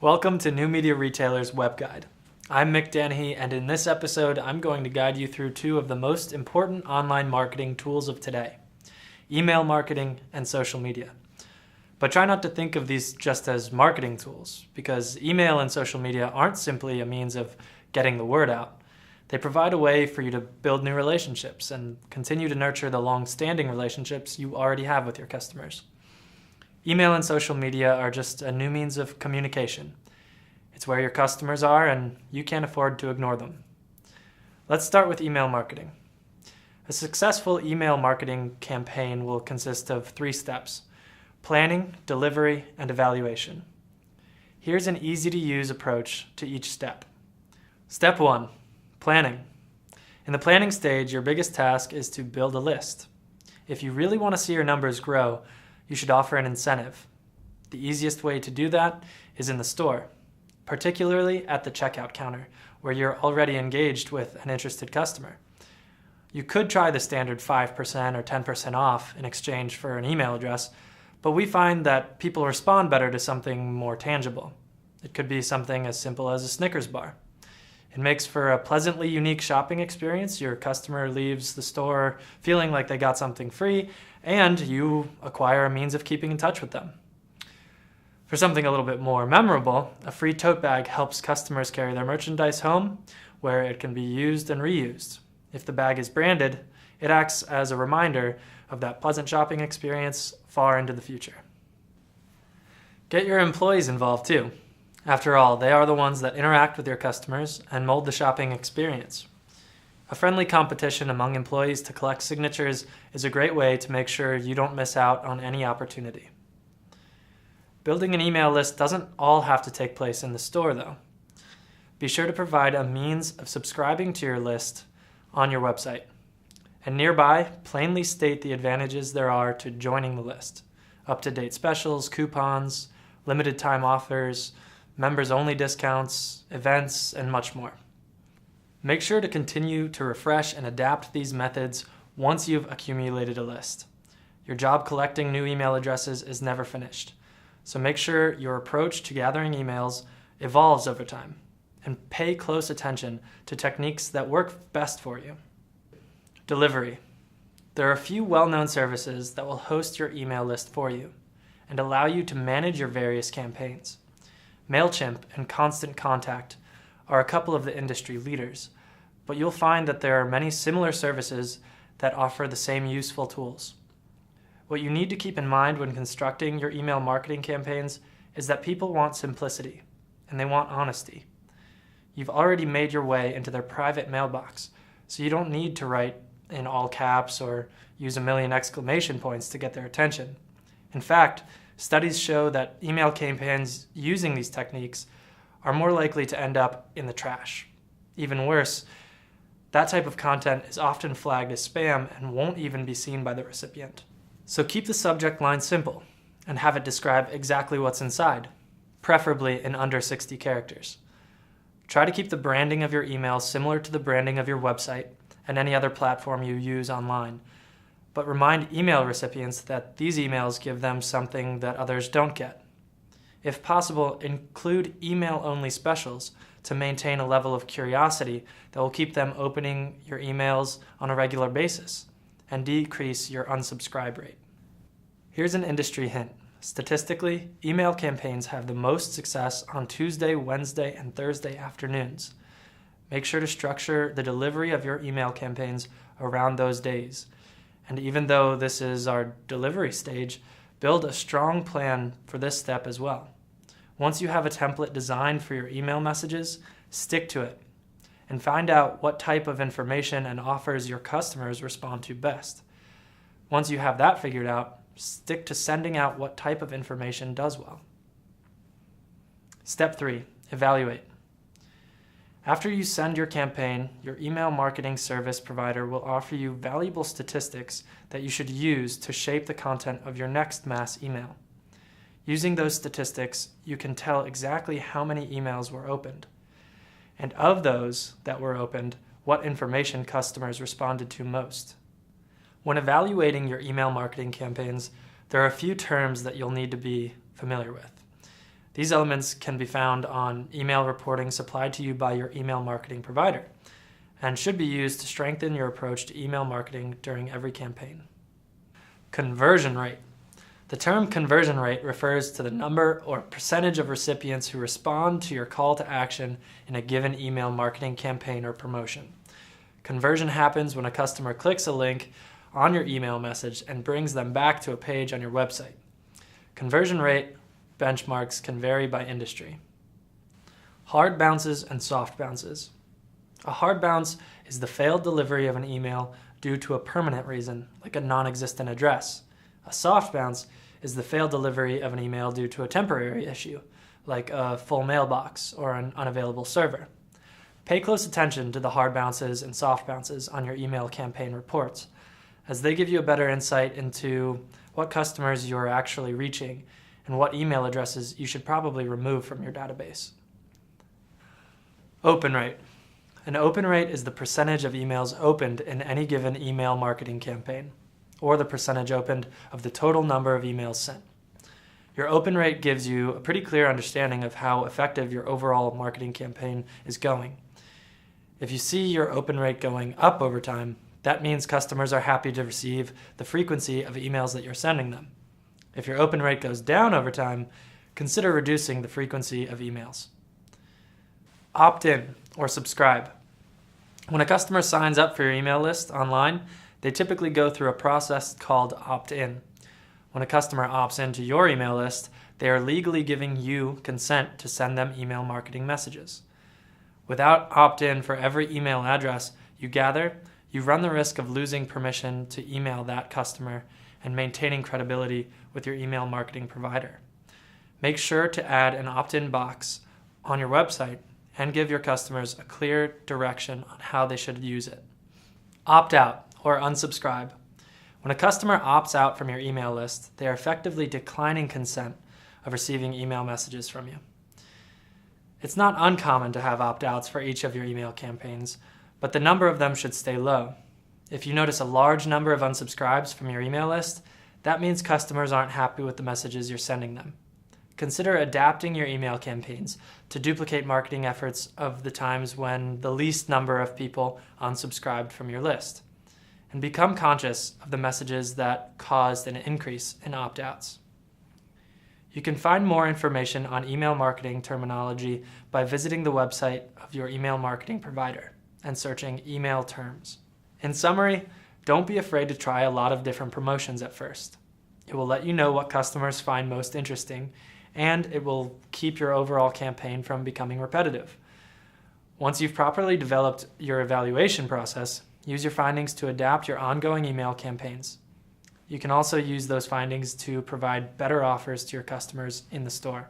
Welcome to New Media Retailer's Web Guide. I'm Mick Danahy, and in this episode, I'm going to guide you through two of the most important online marketing tools of today: email marketing and social media. But try not to think of these just as marketing tools, because email and social media aren't simply a means of getting the word out. They provide a way for you to build new relationships and continue to nurture the long-standing relationships you already have with your customers. Email and social media are just a new means of communication. It's where your customers are, and you can't afford to ignore them. Let's start with email marketing. A successful email marketing campaign will consist of 3 steps: planning, delivery, and evaluation. Here's an easy-to-use approach to each step. Step 1, planning. In the planning stage, your biggest task is to build a list. If you really want to see your numbers grow, you should offer an incentive. The easiest way to do that is in the store, particularly at the checkout counter, where you're already engaged with an interested customer. You could try the standard 5% or 10% off in exchange for an email address, but we find that people respond better to something more tangible. It could be something as simple as a Snickers bar. It makes for a pleasantly unique shopping experience. Your customer leaves the store feeling like they got something free, and you acquire a means of keeping in touch with them. For something a little bit more memorable, a free tote bag helps customers carry their merchandise home, where it can be used and reused. If the bag is branded, it acts as a reminder of that pleasant shopping experience far into the future. Get your employees involved too. After all, they are the ones that interact with your customers and mold the shopping experience. A friendly competition among employees to collect signatures is a great way to make sure you don't miss out on any opportunity. Building an email list doesn't all have to take place in the store, though. Be sure to provide a means of subscribing to your list on your website, and nearby, plainly state the advantages there are to joining the list: up-to-date specials, coupons, limited time offers, members-only discounts, events, and much more. Make sure to continue to refresh and adapt these methods once you've accumulated a list. Your job collecting new email addresses is never finished, so make sure your approach to gathering emails evolves over time, and pay close attention to techniques that work best for you. Delivery. There are a few well-known services that will host your email list for you and allow you to manage your various campaigns. MailChimp and Constant Contact are a couple of the industry leaders, but you'll find that there are many similar services that offer the same useful tools. What you need to keep in mind when constructing your email marketing campaigns is that people want simplicity, and they want honesty. You've already made your way into their private mailbox, so you don't need to write in all caps or use a million exclamation points to get their attention. In fact, studies show that email campaigns using these techniques are more likely to end up in the trash. Even worse, that type of content is often flagged as spam and won't even be seen by the recipient. So keep the subject line simple and have it describe exactly what's inside, preferably in under 60 characters. Try to keep the branding of your email similar to the branding of your website and any other platform you use online, but remind email recipients that these emails give them something that others don't get. If possible, include email-only specials to maintain a level of curiosity that will keep them opening your emails on a regular basis and decrease your unsubscribe rate. Here's an industry hint. Statistically, email campaigns have the most success on Tuesday, Wednesday, and Thursday afternoons. Make sure to structure the delivery of your email campaigns around those days. And even though this is our delivery stage, build a strong plan for this step as well. Once you have a template designed for your email messages, stick to it and find out what type of information and offers your customers respond to best. Once you have that figured out, stick to sending out what type of information does well. Step 3, evaluate. After you send your campaign, your email marketing service provider will offer you valuable statistics that you should use to shape the content of your next mass email. Using those statistics, you can tell exactly how many emails were opened, and of those that were opened, what information customers responded to most. When evaluating your email marketing campaigns, there are a few terms that you'll need to be familiar with. These elements can be found on email reporting supplied to you by your email marketing provider and should be used to strengthen your approach to email marketing during every campaign. Conversion rate. The term conversion rate refers to the number or percentage of recipients who respond to your call to action in a given email marketing campaign or promotion. Conversion happens when a customer clicks a link on your email message and brings them back to a page on your website. Conversion rate benchmarks can vary by industry. Hard bounces and soft bounces. A hard bounce is the failed delivery of an email due to a permanent reason, like a non-existent address. A soft bounce is the failed delivery of an email due to a temporary issue, like a full mailbox or an unavailable server. Pay close attention to the hard bounces and soft bounces on your email campaign reports, as they give you a better insight into what customers you are actually reaching and what email addresses you should probably remove from your database. Open rate. An open rate is the percentage of emails opened in any given email marketing campaign, or the percentage opened of the total number of emails sent. Your open rate gives you a pretty clear understanding of how effective your overall marketing campaign is going. If you see your open rate going up over time, that means customers are happy to receive the frequency of emails that you're sending them. If your open rate goes down over time, consider reducing the frequency of emails. Opt-in or subscribe. When a customer signs up for your email list online, they typically go through a process called opt-in. When a customer opts into your email list, they are legally giving you consent to send them email marketing messages. Without opt-in for every email address you gather, you run the risk of losing permission to email that customer and maintaining credibility with your email marketing provider. Make sure to add an opt-in box on your website and give your customers a clear direction on how they should use it. Opt out or unsubscribe. When a customer opts out from your email list, they are effectively declining consent of receiving email messages from you. It's not uncommon to have opt-outs for each of your email campaigns, but the number of them should stay low. If you notice a large number of unsubscribes from your email list, that means customers aren't happy with the messages you're sending them. Consider adapting your email campaigns to duplicate marketing efforts of the times when the least number of people unsubscribed from your list, and become conscious of the messages that caused an increase in opt-outs. You can find more information on email marketing terminology by visiting the website of your email marketing provider and searching email terms. In summary, don't be afraid to try a lot of different promotions at first. It will let you know what customers find most interesting, and it will keep your overall campaign from becoming repetitive. Once you've properly developed your evaluation process, use your findings to adapt your ongoing email campaigns. You can also use those findings to provide better offers to your customers in the store.